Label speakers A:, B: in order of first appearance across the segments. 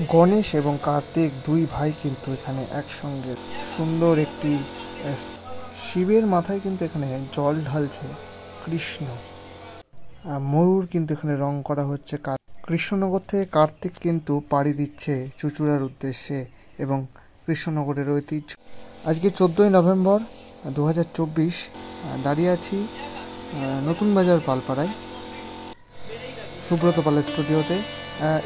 A: গণেশ এবং কার্তিক দুই ভাই কিন্তু এখানে একসঙ্গে সুন্দর একটি শিবের মাথায় কিন্তু এখানে জল ঢালছে কৃষ্ণ। ময়ূর কিন্তু এখানে রং করা হচ্ছে। কৃষ্ণনগর থেকে কার্তিক কিন্তু পাড়ি দিচ্ছে চুঁচুড়ার উদ্দেশ্যে এবং কৃষ্ণনগরের ঐতিহ্য। আজকে 14ই নভেম্বর 2024 দাঁড়িয়ে আছি নতুন বাজার পালপাড়ায় সুব্রত পালের স্টুডিওতে।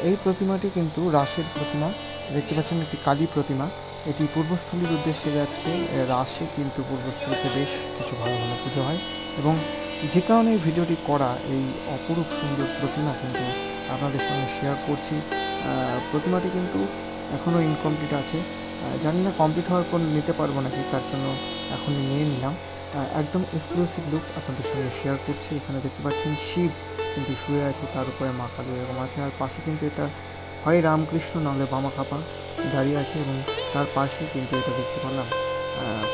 A: এই প্রতিমাটি কিন্তু রাসের প্রতিমা, দেখতে পাচ্ছেন একটি কালী প্রতিমা। এটি পূর্বস্থলীর উদ্দেশ্যে যাচ্ছে। রাসে কিন্তু পূর্বস্থলীতে বেশ কিছু ভালো ভালো পুজো হয় এবং যে কারণে এই ভিডিওটি করা, এই অপরূপ সুন্দর প্রতিমা কিন্তু আপনাদের সঙ্গে শেয়ার করছি। প্রতিমাটি কিন্তু এখনও ইনকমপ্লিট আছে, জানি না কমপ্লিট হওয়ার পর নিতে পারবো নাকি, তার জন্য এখনই নিয়ে নিলাম। একদম এক্সক্লুসিভ লুক আপনাদের সঙ্গে শেয়ার করছি। এখানে দেখতে পাচ্ছেন শিব কিন্তু শুয়ে আছে, তার উপরে মা কালী এরকম আছে, আর পাশে কিন্তু এটা হয় রামকৃষ্ণ নাহলে বামাখাপা দাঁড়িয়ে আছে এবং তার পাশে কিন্তু এটা দেখতে পেলাম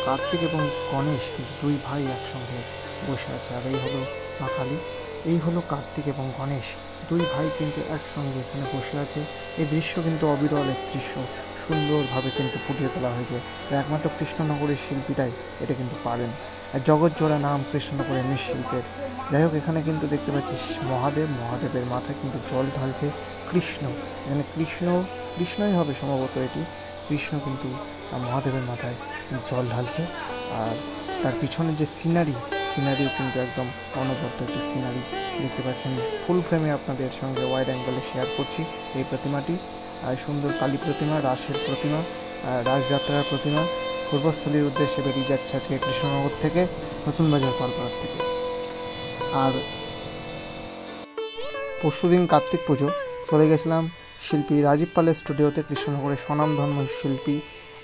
A: কার্তিক এবং গণেশ কিন্তু দুই ভাই একসঙ্গে বসে আছে। আর এই হলো মা কালী, এই হলো কার্তিক এবং গণেশ, দুই ভাই কিন্তু একসঙ্গে এখানে বসে আছে। এই দৃশ্য কিন্তু অবিরল এক দৃশ্য, সুন্দরভাবে কিন্তু ফুটিয়ে তোলা হয়েছে। একমাত্র কৃষ্ণনগরের শিল্পীরাই এটা কিন্তু পারেন। জগৎ জোড়া নাম কৃষ্ণনগরের মৃৎশিল্পের। যাই হোক, এখানে কিন্তু দেখতে পাচ্ছি মহাদেবের মাথায় কিন্তু জল ঢালছে কৃষ্ণ। এখানে কৃষ্ণই হবে সম্ভবত, এটি কৃষ্ণ কিন্তু মহাদেবের মাথায় জল ঢালছে। আর তার পিছনে যে সিনারিও কিন্তু একদম অনবদ্য একটি সিনারি দেখতে পাচ্ছেন। ফুল ফ্রেমে আপনাদের সঙ্গে ওয়াইড অ্যাঙ্গেলে শেয়ার করছি এই প্রতিমাটি। সুন্দর কালী প্রতিমা, রাসের প্রতিমা, রাসযাত্রার প্রতিমা পূর্বস্থলীর উদ্দেশ্যে বেরিয়ে যাচ্ছে আজকে কৃষ্ণনগর থেকে, নতুন বাজার পালপাড়ার থেকে। আর পরশুদিন কার্তিক পুজো, চলে গেছিলাম শিল্পী রাজীব পালের স্টুডিওতে। কৃষ্ণনগরের স্বনামধন্য শিল্পী,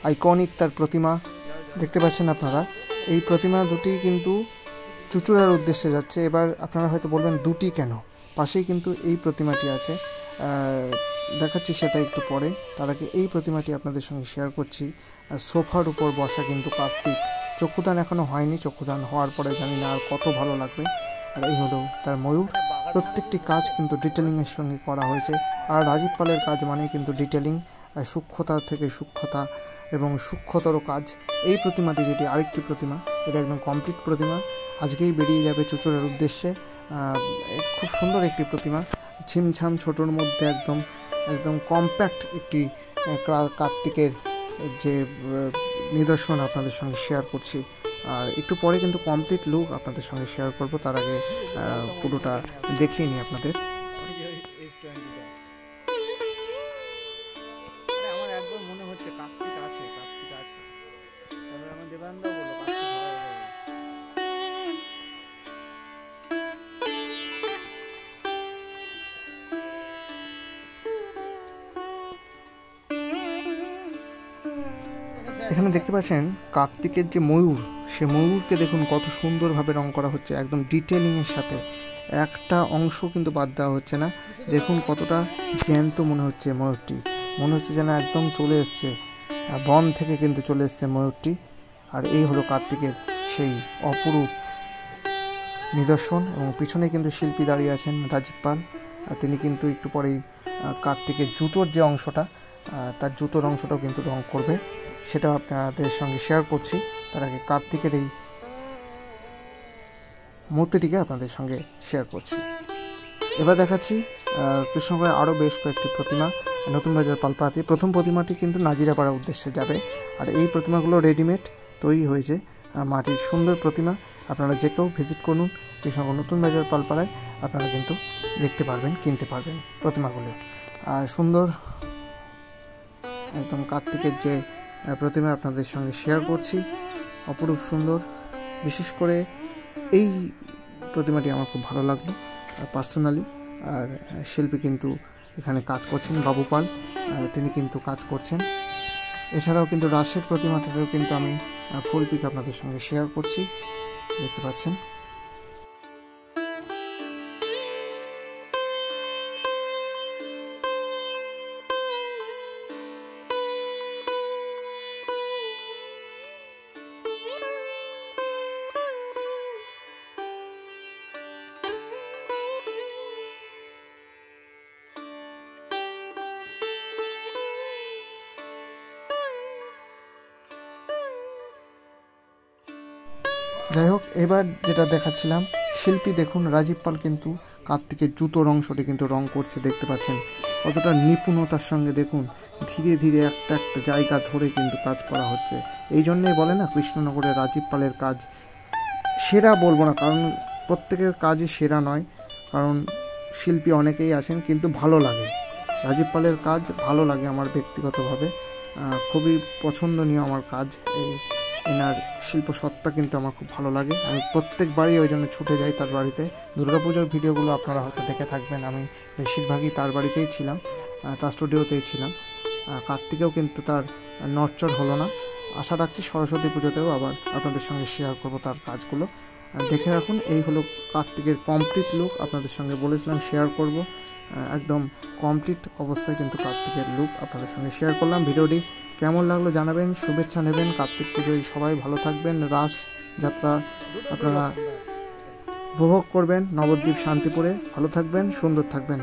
A: আইকনিক তার প্রতিমা দেখতে পাচ্ছেন আপনারা। এই প্রতিমা দুটি কিন্তু চুঁচুড়ার উদ্দেশ্যে যাচ্ছে। এবার আপনারা হয়তো বলবেন দুটি কেন, পাশেই কিন্তু এই প্রতিমাটি আছে, দেখাচ্ছি সেটা একটু পরে। তার আগে এই প্রতিমাটি আপনাদের সঙ্গে শেয়ার করছি। সোফার উপর বসা কিন্তু কার্তিক, চক্ষুদান এখনও হয়নি, চক্ষুদান হওয়ার পরে জানি না আর কত ভালো লাগবে। আর এই হলো তার ময়ূর। প্রত্যেকটি কাজ কিন্তু ডিটেলিংয়ের সঙ্গে করা হয়েছে। আর রাজীব পালের কাজ মানে কিন্তু ডিটেলিং, সূক্ষ্মতা থেকে সূক্ষ্মতা এবং সূক্ষ্মতর কাজ। এই প্রতিমাটি যেটি আরেকটি প্রতিমা, এটা একদম কমপ্লিট প্রতিমা, আজকেই বেরিয়ে যাবে চুঁচুড়ার উদ্দেশ্যে। খুব সুন্দর একটি প্রতিমা, ছিমছাম ছোটোর মধ্যে একদম একদম কম্প্যাক্ট একটি কার্তিকের যে নিদর্শন আপনাদের সঙ্গে শেয়ার করছি। আর একটু পরে কিন্তু কমপ্লিট লুক আপনাদের সঙ্গে শেয়ার করব, তার আগে পুরোটা দেখিয়ে নিই আপনাদের। আমার একবার মনে হচ্ছে কার্তিক আছে, তারপরে আমার দেবানন্দা বললো কার্তিক হয়। এখানে দেখতে পাচ্ছেন কার্তিকের যে ময়ূর, সে ময়ূরকে দেখুন কত সুন্দরভাবে রং করা হচ্ছে, একদম ডিটেলিংয়ের সাথে, একটা অংশ কিন্তু বাদ দেওয়া হচ্ছে না। দেখুন কতটা জ্যান্ত মনে হচ্ছে ময়ূরটি, মনে হচ্ছে যেন একদম চলে এসছে বন থেকে কিন্তু চলে এসছে ময়ূরটি। আর এই হলো কার্তিকের সেই অপরূপ নিদর্শন এবং পিছনে কিন্তু শিল্পী দাঁড়িয়ে আছেন রাজীব পাল। তিনি কিন্তু একটু পরেই কার্তিকের জুতোর যে অংশটা, তার জুতোর অংশটাও কিন্তু রং করবে, সেটাও আপনাদের সঙ্গে শেয়ার করছি। তার আগে কার্তিকের এই মূর্তিটিকে আপনাদের সঙ্গে শেয়ার করছি। এবার দেখাচ্ছি কৃষ্ণনগরের আরও বেশ কয়েকটি প্রতিমা নতুন বাজার পালপাড়াতে। প্রথম প্রতিমাটি কিন্তু নাজিরাপাড়ার উদ্দেশ্যে যাবে। আর এই প্রতিমাগুলো রেডিমেড তৈরি হয়েছে, মাটির সুন্দর প্রতিমা। আপনারা যে কেউ ভিজিট করুন কৃষ্ণনগর নতুন বাজার পালপাড়ায়, আপনারা কিন্তু দেখতে পারবেন, কিনতে পারবেন প্রতিমাগুলো। আর সুন্দর একদম কার্তিকের যে প্রতিমা আপনাদের সঙ্গে শেয়ার করছি, অপরূপ সুন্দর। বিশেষ করে এই প্রতিমাটি আমার খুব ভালো লাগলো পার্সোনালি। আর শিল্পী কিন্তু এখানে কাজ করছেন, বাবু পাল, তিনি কিন্তু কাজ করছেন। এছাড়াও কিন্তু রাসের প্রতিমাটারও কিন্তু আমি ফুল পিক আপনাদের সঙ্গে শেয়ার করছি, দেখতে পাচ্ছেন। যাই হোক, এবার যেটা দেখাচ্ছিলাম, শিল্পী দেখুন রাজীব পাল কিন্তু কার্তিকের জুতোর অংশটি কিন্তু রং করছে, দেখতে পাচ্ছেন কতটা নিপুণতার সঙ্গে। দেখুন ধীরে ধীরে একটা একটা জায়গা ধরে কিন্তু কাজ করা হচ্ছে। এই জন্যই বলে না কৃষ্ণনগরের রাজীব পালের কাজ সেরা, বলবো না কারণ প্রত্যেকের কাজই সেরা নয়, কারণ শিল্পী অনেকেই আছেন, কিন্তু ভালো লাগে রাজীব পালের কাজ, ভালো লাগে আমার ব্যক্তিগতভাবে, খুবই পছন্দনীয় আমার কাজ। এনার শিল্প সত্তা কিন্তু আমার খুব ভালো লাগে, আমি প্রত্যেকবারই ওই জন্য ছুটে যাই তার বাড়িতে। দুর্গাপুজোর ভিডিওগুলো আপনারা হয়তো দেখে থাকবেন, আমি বেশিরভাগই তার বাড়িতেই ছিলাম, তার স্টুডিওতেই ছিলাম। কার্তিকেও কিন্তু তার নড়চড় হলো না, আশা রাখছি সরস্বতী পুজোতেও আবার আপনাদের সঙ্গে শেয়ার করবো তার কাজগুলো, দেখে রাখুন। এই হলো কার্তিকের কমপ্লিট লুক, আপনাদের সঙ্গে বলেছিলাম শেয়ার করব, একদম কমপ্লিট অবস্থায় কিন্তু কার্তিকের লুক আপনাদের সঙ্গে শেয়ার করলাম। ভিডিওটি কেমন লাগলো জানাবেন, শুভেচ্ছা নেবেন। কার্তিক পুজোয় সবাই ভালো থাকবেন, রাস যাত্রা আপনারা উপভোগ করবেন নবদ্বীপ শান্তিপুরে। ভালো থাকবেন, সুন্দর থাকবেন।